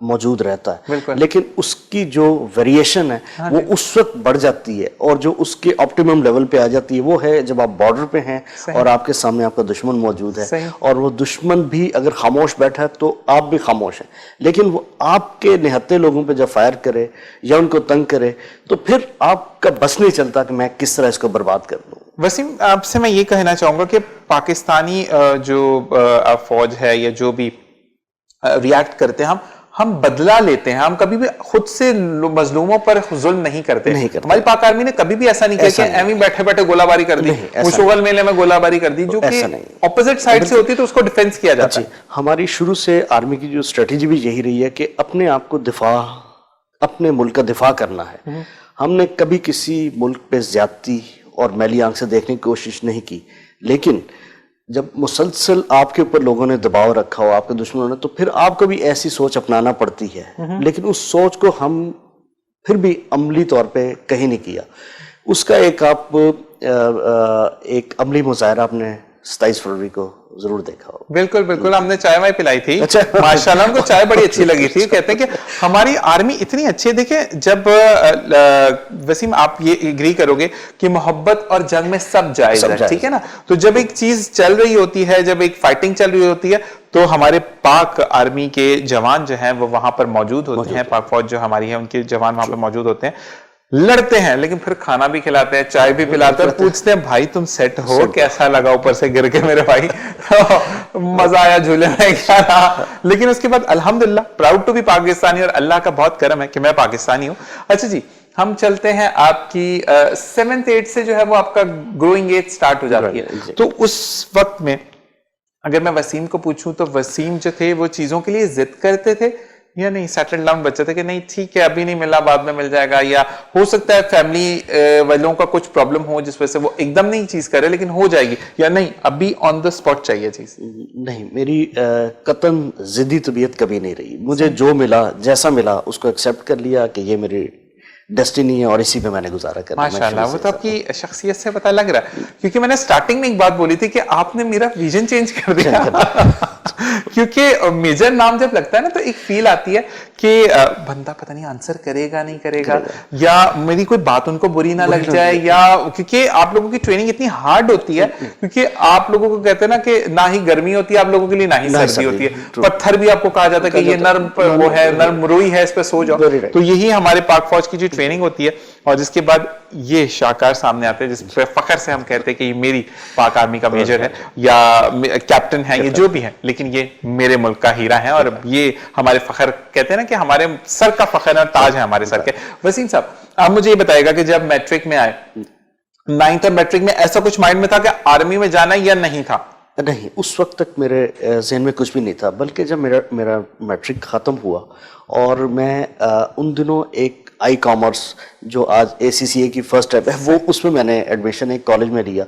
موجود رہتا ہے, بالکل. لیکن اس کی جو ویریشن ہے وہ اس وقت بڑھ جاتی ہے, اور جو اس کے آپٹیمم لیول پہ آ جاتی ہے وہ ہے جب آپ بارڈر پہ ہیں اور آپ کے سامنے آپ کا دشمن موجود ہے, اور وہ دشمن بھی اگر خاموش بیٹھا ہے تو آپ بھی خاموش ہیں, لیکن وہ آپ کے نہتے لوگوں پہ جب فائر کرے یا ان کو تنگ کرے تو پھر آپ کا بس نہیں چلتا کہ میں کس طرح اس کو برباد کر دوں. وسیم, آپ سے میں یہ کہنا چاہوں گا کہ پاکستانی جو فوج ہے یا جو بھی ریاکٹ کرتے ہیں, ہم بدلہ لیتے ہیں, ہم کبھی بھی خود سے مظلوموں پر ظلم نہیں کرتے. ہماری پاک آرمی نے کبھی بھی ایسا نہیں کیا کہ ایویں بیٹھے بیٹھے گولہ باری کر دی, مشغل میلے میں گولہ باری کر دی, جو کہ اپوزٹ سائڈ سے ہوتی ہے تو اس کو ڈیفینس کیا جاتا ہے. ہماری شروع سے آرمی کی جو اسٹریٹجی بھی یہی رہی ہے کہ اپنے آپ کو دفاع, اپنے ملک کا دفاع کرنا ہے. ہم نے کبھی کسی ملک پہ زیادتی اور میلی آنکھ سے دیکھنے کی کوشش نہیں کی, لیکن جب مسلسل آپ کے اوپر لوگوں نے دباؤ رکھا ہو, آپ کے دشمنوں نے, تو پھر آپ کو بھی ایسی سوچ اپنانا پڑتی ہے. لیکن اس سوچ کو ہم پھر بھی عملی طور پہ کہیں نہیں کیا. اس کا ایک عملی مظاہرہ آپ نے 27 فروری کو ضرور دیکھا ہو. بالکل بالکل, ہم نے چائے وائے پلائی تھی, ماشاءاللہ ہم کو چائے بڑی اچھی لگی تھی. کہتے ہیں کہ ہماری آرمی اتنی اچھی ہے. دیکھیں, جب وسیم آپ یہ ایگری کرو گے کہ محبت اور جنگ میں سب جائز ہے, ٹھیک ہے نا, تو جب ایک چیز چل رہی ہوتی ہے, جب ایک فائٹنگ چل رہی ہوتی ہے, تو ہمارے پاک آرمی کے جوان جو ہیں وہ وہاں پر موجود ہوتے ہیں, پاک فوج جو ہماری ہے ان کے جوان وہاں پہ موجود ہوتے ہیں, لڑتے ہیں, لیکن پھر کھانا بھی کھلاتے ہیں, چائے بھی پلاتے ہیں, پوچھتے ہیں بھائی تم سیٹ ہو, کیسا لگا اوپر سے گر کے میرے بھائی, مزہ آیا جھولے میں, کیا رہا. لیکن اس کے بعد الحمدللہ پراؤڈ ٹو بی پاکستانی, اور اللہ کا بہت کرم ہے کہ میں پاکستانی ہوں. اچھا جی, ہم چلتے ہیں آپ کی 7th 8th سے جو ہے وہ آپ کا گروئنگ ایج سٹارٹ ہو جاتی ہے. تو اس وقت میں اگر میں وسیم کو پوچھوں تو وسیم جو تھے وہ چیزوں کے لیے ضد کرتے تھے یا نہیں, سیٹل ڈاؤن بچے تھے کہ نہیں ٹھیک ہے ابھی نہیں ملا بعد میں مل جائے گا, یا ہو سکتا ہے فیملی والوں کا کچھ پرابلم ہو جس وجہ سے وہ ایک دم نہیں چیز کرے لیکن ہو جائے گی, یا نہیں ابھی آن دا اسپاٹ چاہیے چیز؟ نہیں, میری قطعاً ضدی طبیعت کبھی نہیں رہی. مجھے جو ملا جیسا ملا اس کو ایکسیپٹ کر لیا کہ یہ میری ڈیسٹینی ہے اور اسی پہ میں نے گزارا کرنا. ماشاءاللہ, وہ تو آپ کی شخصیت سے پتہ لگ رہا ہے, کیونکہ میں نے سٹارٹنگ میں ایک بات بولی تھی کہ آپ نے میرا ویژن چینج کر دیا. کیونکہ میجر نام جب لگتا ہے نا تو ایک فیل آتی ہے کہ بندہ پتہ نہیں آنسر کرے گا نہیں کرے گا, یا میری کوئی بات ان کو بری نہ لگ جائے, یا کیونکہ آپ لوگوں کی ٹریننگ اتنی ہارڈ ہوتی ہے, کیونکہ آپ لوگوں کو کہتے ہیں نا کہ نہ ہی گرمی ہوتی ہے آپ لوگوں کے لیے نہ ہی سردی ہوتی ہے, پتھر بھی آپ کو کہا جاتا ہے کہ یہ نرم وہ ہے, نرم روئی ہے, اس پہ سو جاؤ. تو یہی ہمارے پاک فوج کی جو ٹریننگ ہوتی ہے, اور جس کے بعد یہ شاہکار سامنے آتے ہیں جس پہ فخر سے ہم کہتے ہیں کہ یہ میری پاک آرمی کا میجر ہے یا کیپٹن ہے, یہ جو بھی ہے, لیکن یہ میرے ملک کا ہیرا ہے, اور یہ ہمارے فخر کہتے ہیں نا کہ ہمارے سر کا فخر اور تاج ہے ہمارے سر کے. وسیم صاحب, آپ مجھے یہ بتائے گا کہ جب میٹرک میں آئے 9th اور میٹرک میں, ایسا کچھ مائنڈ میں تھا کہ آرمی میں جانا یا نہیں تھا؟ نہیں, اس وقت تک میرے ذہن میں کچھ بھی نہیں تھا, بلکہ جب میرا میٹرک ختم ہوا اور میں ان دنوں ایک آئی کامرس جو آج ACCA کی فرسٹ اسٹیپ ہے وہ اس میں نے ایڈمیشن ایک کالج میں لیا,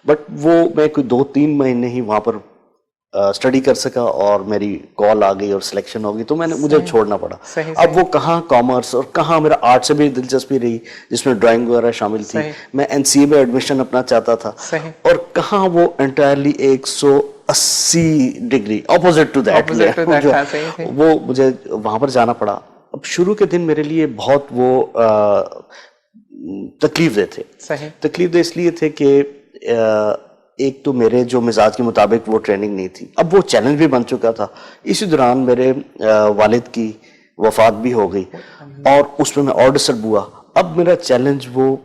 بٹ وہ میں کوئی 2-3 مہینے ہی وہاں پر اسٹڈی کر سکا اور میری کال آ گئی اور سلیکشن ہو گئی, تو مجھے چھوڑنا پڑا. اب وہ کہاں کامرس اور کہاں میرا آرٹ سے بھی دلچسپی رہی جس میں ڈرائنگ وغیرہ شامل تھی, میں NCA میں ایڈمیشن اپنا چاہتا تھا, اور کہاں وہ entirely 180 degree opposite to that وہ مجھے وہاں پر جانا پڑا. اب شروع کے دن میرے لیے بہت وہ تکلیف دہ تھے. تکلیف دہ اس لیے تھے کہ ایک تو میرے جو مزاج کے مطابق وہ ٹریننگ نہیں تھی, اب وہ چیلنج بھی بن چکا تھا. اسی دوران میرے والد کی وفات بھی ہو گئی اور اس میں اور ڈسٹرب ہوا. اب میرا چیلنج وہ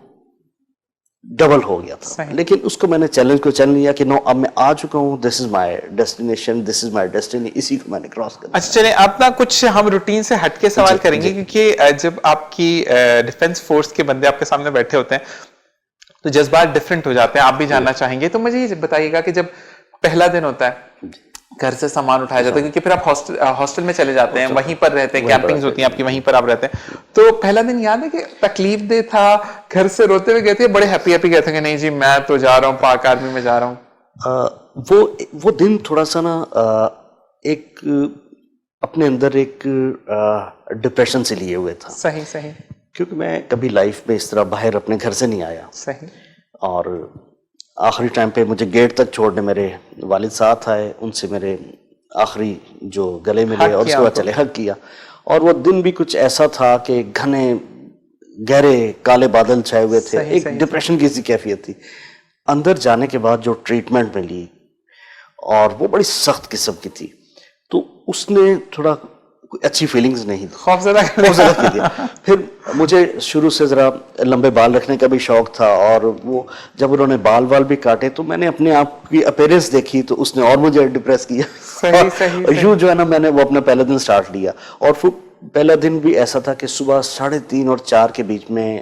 ڈبل ہو گیا تھا, لیکن اس کو میں نے چیلنج کو چیلنج لیا کہ نو, اب میں آ چکا ہوں, دس از مائی ڈیسٹینیشن, دس از مائی ڈیسٹینی, اسی کو میں نے کراس کر. اچھا چلیں, آپ نا کچھ ہم روٹین سے ہٹ کے سوال کریں گے, کیونکہ جب آپ کی ڈیفنس فورس کے بندے آپ کے سامنے بیٹھے ہوتے ہیں تو جذبات ڈفرینٹ ہو جاتے ہیں, آپ بھی جاننا چاہیں گے. تو مجھے یہ بتائیے گا کہ جب پہلا دن ہوتا ہے, گھر سے سامان اٹھایا جاتا ہے, کیونکہ پھر آپ ہاسٹل میں چلے جاتے ہیں, وہیں پر رہتے ہیں, کیمپنگز ہوتی ہیں آپ کی, وہیں پر آپ رہتے ہیں, تو پہلا دن یاد ہے کہ تکلیف دہ تھا, گھر سے روتے ہوئے گئے تھے, بڑے ہیپی گئے تھے کہ نہیں جی میں تو جا رہا ہوں, پاک آرمی میں جا رہا ہوں؟ وہ دن تھوڑا سا نا ایک اپنے اندر ایک ڈپریشن سے لیے ہوئے تھا. صحیح. کیونکہ میں کبھی لائف میں اس طرح باہر اپنے گھر سے نہیں آیا. صحیح. اور آخری ٹائم پہ مجھے گیٹ تک چھوڑنے میرے والد ساتھ آئے, ان سے میرے آخری جو گلے ملے اور اس کے بعد چلے حق کیا, اور وہ دن بھی کچھ ایسا تھا کہ گھنے گہرے کالے بادل چھائے ہوئے تھے, ایک ڈپریشن کی سی کیفیت تھی. اندر جانے کے بعد جو ٹریٹمنٹ میں لی اور وہ بڑی سخت قسم کی تھی, تو اس نے تھوڑا اچھی فیلنگز نہیں دی, خوفزدہ کی دیا. پھر مجھے شروع سے ذرا لمبے بال رکھنے کا بھی شوق تھا, اور وہ جب انہوں نے بال بھی کاٹے تو میں نے اپنے آپ کی اپیرنس دیکھی تو اس نے اور مجھے ڈپریس کیا. یوں جو ہے نا میں نے وہ اپنا پہلا دن سٹارٹ لیا, اور پھر پہلا دن بھی ایسا تھا کہ صبح 3:30 اور 4 کے بیچ میں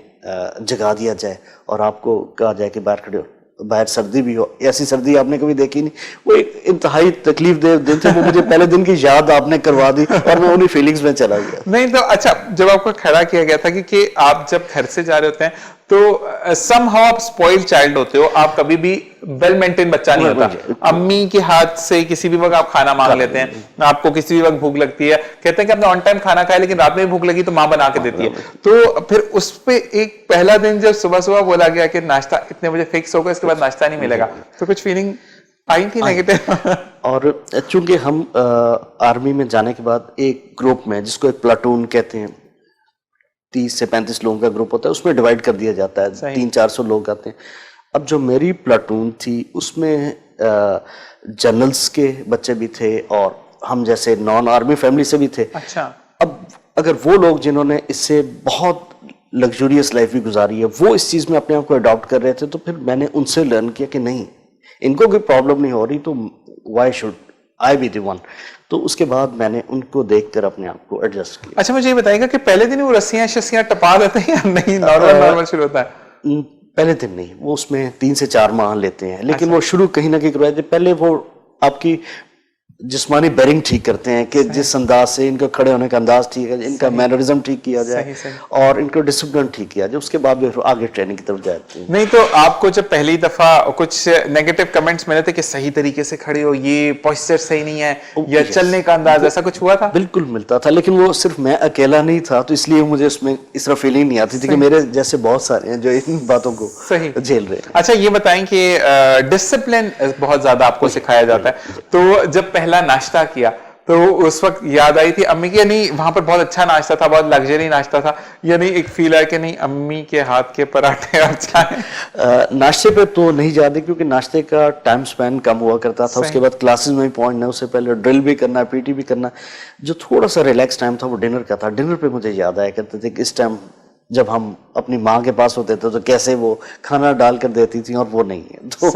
جگا دیا جائے اور آپ کو کہا جائے کہ باہر کھڑے ہو, باہر سردی بھی ہو. ایسی سردی آپ نے کبھی دیکھی نہیں. وہ ایک انتہائی تکلیف دہ دن تھے, وہ مجھے پہلے دن کی یاد آپ نے کروا دی اور میں انہی فیلنگز میں چلا گیا. نہیں تو اچھا, جب آپ کو کھڑا کیا گیا تھا کہ آپ جب گھر سے جا رہے ہوتے ہیں تو سم ہاؤ آپ اسپوائلڈ چائلڈ ہوتے ہو, آپ کبھی بھی ویل مینٹین بچہ نہیں ہوتا. امی کے ہاتھ سے کسی بھی وقت آپ کھانا مانگ لیتے ہیں, آپ کو کسی بھی وقت بھوک لگتی ہے, کہتے ہیں کہ آپ نے آن ٹائم کھانا کھایا لیکن رات میں بھی بھوک لگی تو ماں بنا کے دیتی ہے. تو پھر اس پہ ایک پہلا دن جب صبح بولا گیا کہ ناشتہ اتنے بجے فکس ہوگا, اس کے بعد ناشتہ نہیں ملے گا, تو کچھ فیلنگ آئی تھی نیگیٹو؟ اور چونکہ ہم آرمی میں جانے کے بعد ایک گروپ میں, جس کو ایک پلاٹون کہتے ہیں, 30 سے 35 لوگوں کا گروپ ہوتا ہے, اس میں ڈیوائڈ کر دیا جاتا ہے, 300-400 لوگ آتے ہیں. اب جو میری پلاٹون تھی اس میں جنرلز کے بچے بھی تھے اور ہم جیسے نان آرمی فیملی سے بھی تھے. اچھا, اب اگر وہ لوگ جنہوں نے اس سے بہت لگزوریس لائف بھی گزاری ہے وہ اس چیز میں اپنے آپ کو اڈاپٹ کر رہے تھے, تو پھر میں نے ان سے لرن کیا کہ نہیں, ان کو کوئی پرابلم نہیں ہو رہی تو why should I be the one. تو اس کے بعد میں نے ان کو دیکھ کر اپنے آپ کو ایڈجسٹ کیا. اچھا مجھے یہ بتائیے گا کہ پہلے دن وہ رسیاں ٹپا دیتے ہیں یا نہیں, نارمل شروع ہوتا ہے؟ پہلے دن نہیں, وہ اس میں 3 سے 4 ماہ لیتے ہیں, لیکن وہ شروع کہیں نہ کہیں کرواتے ہیں. پہلے وہ آپ کی جسمانی بیرنگ ٹھیک کرتے ہیں کہ جس انداز سے ان کا کھڑے ہونے کا انداز ٹھیک ہے, ان کا مینرزم ٹھیک کیا جائے اور ان کو ڈسپلن ٹھیک کیا جائے. اس کے بعد آگے ٹریننگ کی طرف جاتے ہیں. نہیں تو آپ کو جب پہلی دفعہ کچھ نیگیٹو کمنٹس ملے تھے کہ صحیح طریقے سے کھڑے ہو, یہ پوسچر صحیح نہیں ہے, یا چلنے کا انداز, ایسا کچھ ہوا تھا؟ بالکل ملتا تھا, لیکن وہ صرف میں اکیلا نہیں تھا, تو اس لیے مجھے اس میں اس طرح فیلنگ نہیں آتی تھی کہ میرے جیسے بہت سارے ہیں جو ان باتوں کو جھیل رہے ہیں. اچھا یہ بتائیں کہ ڈسپلن بہت زیادہ آپ کو سکھایا جاتا ہے, تو جب پہلا ناشتہ کیا تو اس وقت یاد آئی تھی امی کی, یا نہیں وہاں پر بہت اچھا ناشتہ تھا, بہت لگژری ناشتہ تھا, یا نہیں ایک فیل ہے کہ نہیں امی کے ہاتھ کے پراٹھے اور چائے؟ ناشتے پہ تو نہیں جاتے کیونکہ ناشتے کا ٹائم سپین کم ہوا کرتا تھا. اس کے بعد کلاسز میں پہنچنا, اس سے پہلے ڈرل بھی کرنا, پی ٹی بھی کرنا. جو تھوڑا سا ریلیکس ٹائم تھا وہ ڈنر کا تھا. ڈنر پہ مجھے یاد آیا کرتے تھے کہ اس ٹائم جب ہم اپنی ماں کے پاس ہوتے تھے تو کیسے وہ کھانا ڈال کر دیتی تھیں اور وہ نہیں ہے. تو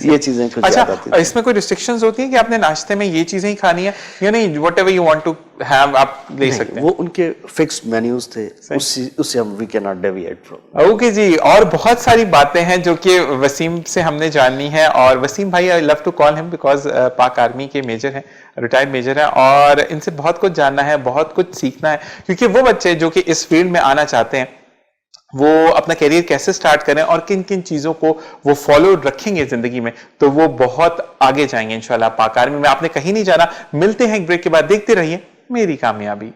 یہ چیزیں کچھ یاد آتی تھیں. اس میں کوئی ریسٹرکشنز ہوتی ہیں کہ آپ نے ناشتے میں یہ چیزیں ہی کھانی ہے, یا نہیں whatever you want to have آپ لے سکتے ہیں؟ وہ ان کے فکسڈ مینیوز تھے, اس سے ہم we can not deviate from. Okay جی, اور بہت ساری باتیں ہیں جو کہ وسیم سے ہم نے جاننی ہے. اور وسیم بھائی, آئی لو ٹو کال ہم بیکاز پاک آرمی کے میجر ہیں, ریٹائرڈ میجر ہیں, اور ان سے بہت کچھ جاننا ہے, بہت کچھ سیکھنا ہے, کیونکہ وہ بچے جو کہ اس فیلڈ میں آنا چاہتے ہیں وہ اپنا کیریئر کیسے سٹارٹ کریں اور کن کن چیزوں کو وہ فالو رکھیں گے زندگی میں, تو وہ بہت آگے جائیں گے انشاءاللہ پاک آرمی میں. آپ نے کہیں نہیں جانا, ملتے ہیں ایک بریک کے بعد, دیکھتے رہیے میری کامیابی.